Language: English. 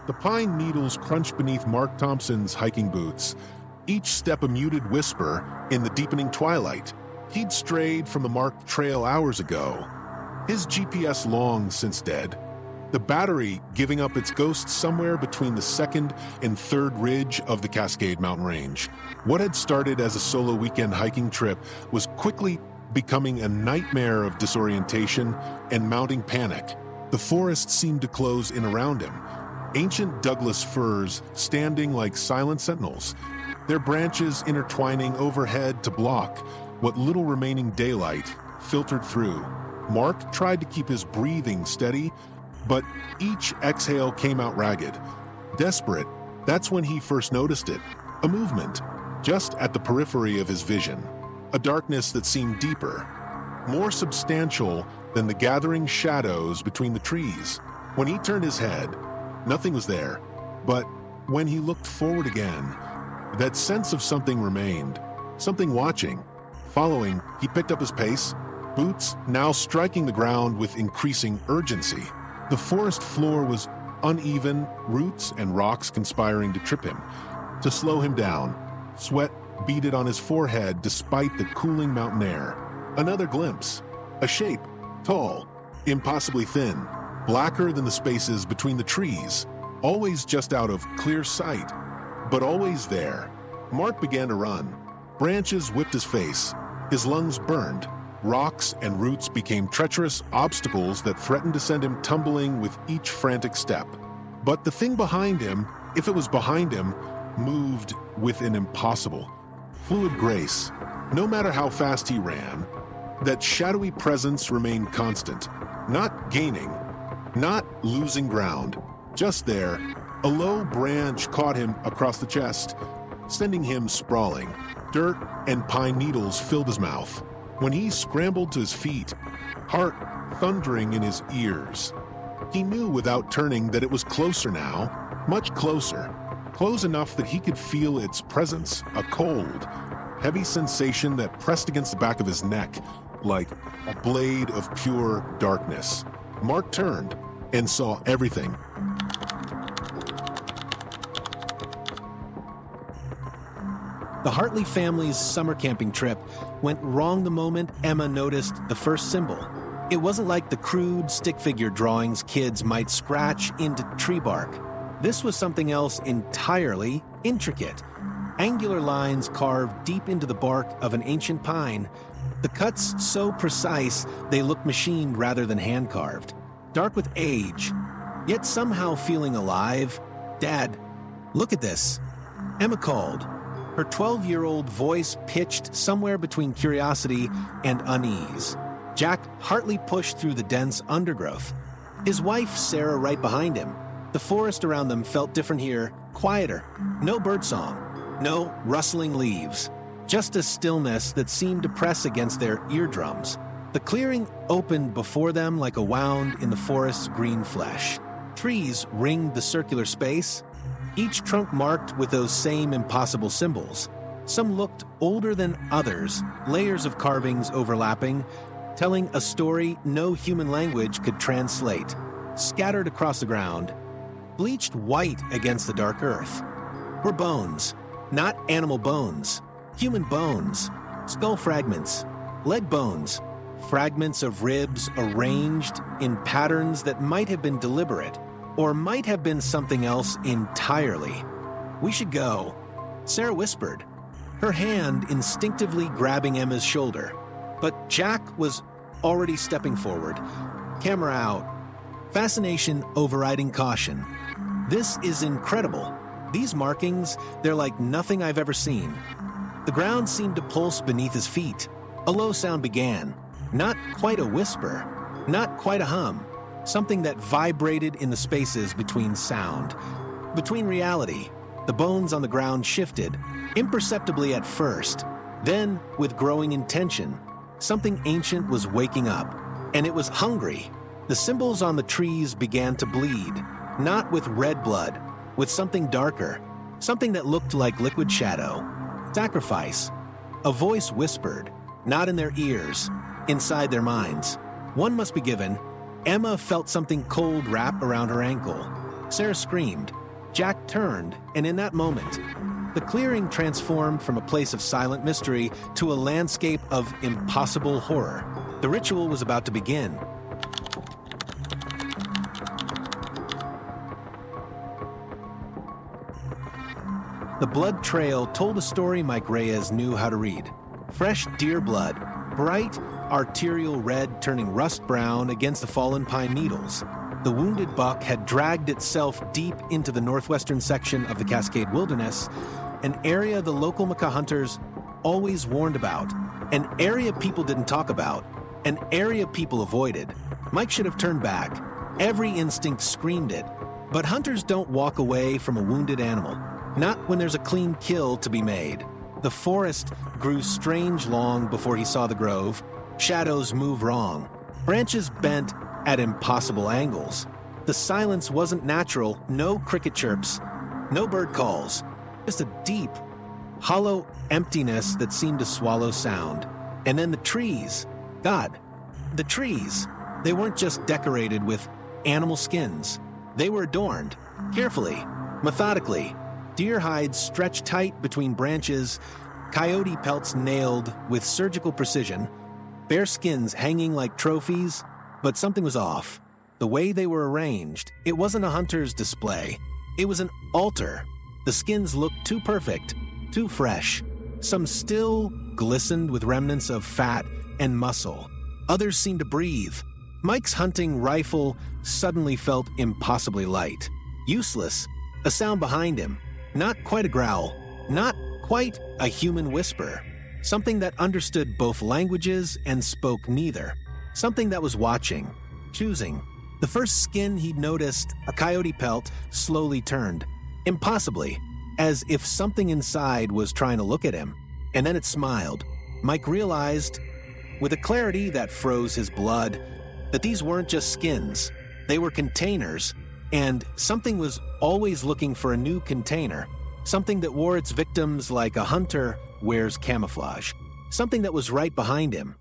The pine needles crunched beneath Mark Thompson's hiking boots, each step a muted whisper in the deepening twilight. He'd strayed from the marked trail hours ago, his GPS long since dead, the battery giving up its ghost somewhere between the second and third ridge of the Cascade mountain range. What had started as a solo weekend hiking trip was quickly becoming a nightmare of disorientation and mounting panic. The forest seemed to close in around him, ancient Douglas firs standing like silent sentinels, their branches intertwining overhead to block what little remaining daylight filtered through. Mark tried to keep his breathing steady, but each exhale came out ragged. Desperate, that's when he first noticed it, a movement, just at the periphery of his vision, a darkness that seemed deeper, more substantial than the gathering shadows between the trees. When he turned his head, nothing was there, but when he looked forward again, that sense of something remained, something watching. Following, he picked up his pace, boots now striking the ground with increasing urgency. The forest floor was uneven, roots and rocks conspiring to trip him, to slow him down. Sweat beaded on his forehead despite the cooling mountain air. Another glimpse, a shape, tall, impossibly thin, blacker than the spaces between the trees, always just out of clear sight, but always there. Mark began to run. Branches whipped his face. His lungs burned. Rocks and roots became treacherous obstacles that threatened to send him tumbling with each frantic step. But the thing behind him, if it was behind him, moved with an impossible, fluid grace. No matter how fast he ran, that shadowy presence remained constant, not gaining, not losing ground, just there. A low branch caught him across the chest, sending him sprawling. Dirt and pine needles filled his mouth. When he scrambled to his feet, heart thundering in his ears, he knew without turning that it was closer now, much closer, close enough that he could feel its presence, a cold, heavy sensation that pressed against the back of his neck like a blade of pure darkness. Mark turned and saw everything. The Hartley family's summer camping trip went wrong the moment Emma noticed the first symbol. It wasn't like the crude stick figure drawings kids might scratch into tree bark. This was something else entirely intricate. Angular lines carved deep into the bark of an ancient pine. The cuts so precise they looked machined rather than hand-carved. Dark with age, yet somehow feeling alive. "Dad, look at this." Emma called. Her 12-year-old voice pitched somewhere between curiosity and unease. Jack Hartley pushed through the dense undergrowth. His wife, Sarah, right behind him. The forest around them felt different here, quieter. No birdsong, no rustling leaves. Just a stillness that seemed to press against their eardrums. The clearing opened before them like a wound in the forest's green flesh. Trees ringed the circular space, each trunk marked with those same impossible symbols. Some looked older than others, layers of carvings overlapping, telling a story no human language could translate. Scattered across the ground, bleached white against the dark earth, were bones, not animal bones, human bones, skull fragments, leg bones, fragments of ribs arranged in patterns that might have been deliberate, or might have been something else entirely. "We should go," Sarah whispered, her hand instinctively grabbing Emma's shoulder. But Jack was already stepping forward, camera out, fascination overriding caution. "This is incredible. These markings, they're like nothing I've ever seen." The ground seemed to pulse beneath his feet. A low sound began, not quite a whisper, not quite a hum. Something that vibrated in the spaces between sound, between reality. The bones on the ground shifted, imperceptibly at first. Then, with growing intention, something ancient was waking up, and it was hungry. The symbols on the trees began to bleed, not with red blood, with something darker, something that looked like liquid shadow. Sacrifice. A voice whispered, not in their ears, inside their minds. One must be given. Emma felt something cold wrap around her ankle. Sarah screamed. Jack turned, and in that moment, the clearing transformed from a place of silent mystery to a landscape of impossible horror. The ritual was about to begin. The blood trail told a story Mike Reyes knew how to read. Fresh deer blood, bright arterial red turning rust brown against the fallen pine needles. The wounded buck had dragged itself deep into the northwestern section of the Cascade Wilderness, an area the local Macaw hunters always warned about, an area people didn't talk about, an area people avoided. Mike should have turned back. Every instinct screamed it. But hunters don't walk away from a wounded animal, not when there's a clean kill to be made. The forest grew strange long before he saw the grove. Shadows move wrong. Branches bent at impossible angles. The silence wasn't natural, no cricket chirps, no bird calls, just a deep, hollow emptiness that seemed to swallow sound. And then the trees. God, the trees. They weren't just decorated with animal skins. They were adorned, carefully, methodically. Deer hides stretched tight between branches, coyote pelts nailed with surgical precision, bear skins hanging like trophies. But something was off. The way they were arranged, it wasn't a hunter's display. It was an altar. The skins looked too perfect, too fresh. Some still glistened with remnants of fat and muscle. Others seemed to breathe. Mike's hunting rifle suddenly felt impossibly light. Useless. A sound behind him. Not quite a growl. Not quite a human whisper. Something that understood both languages and spoke neither. Something that was watching, choosing. The first skin he'd noticed, a coyote pelt, slowly turned. Impossibly, as if something inside was trying to look at him. And then it smiled. Mike realized, with a clarity that froze his blood, that these weren't just skins. They were containers, and something was always looking for a new container. Something that wore its victims like a hunter wears camouflage. Something that was right behind him.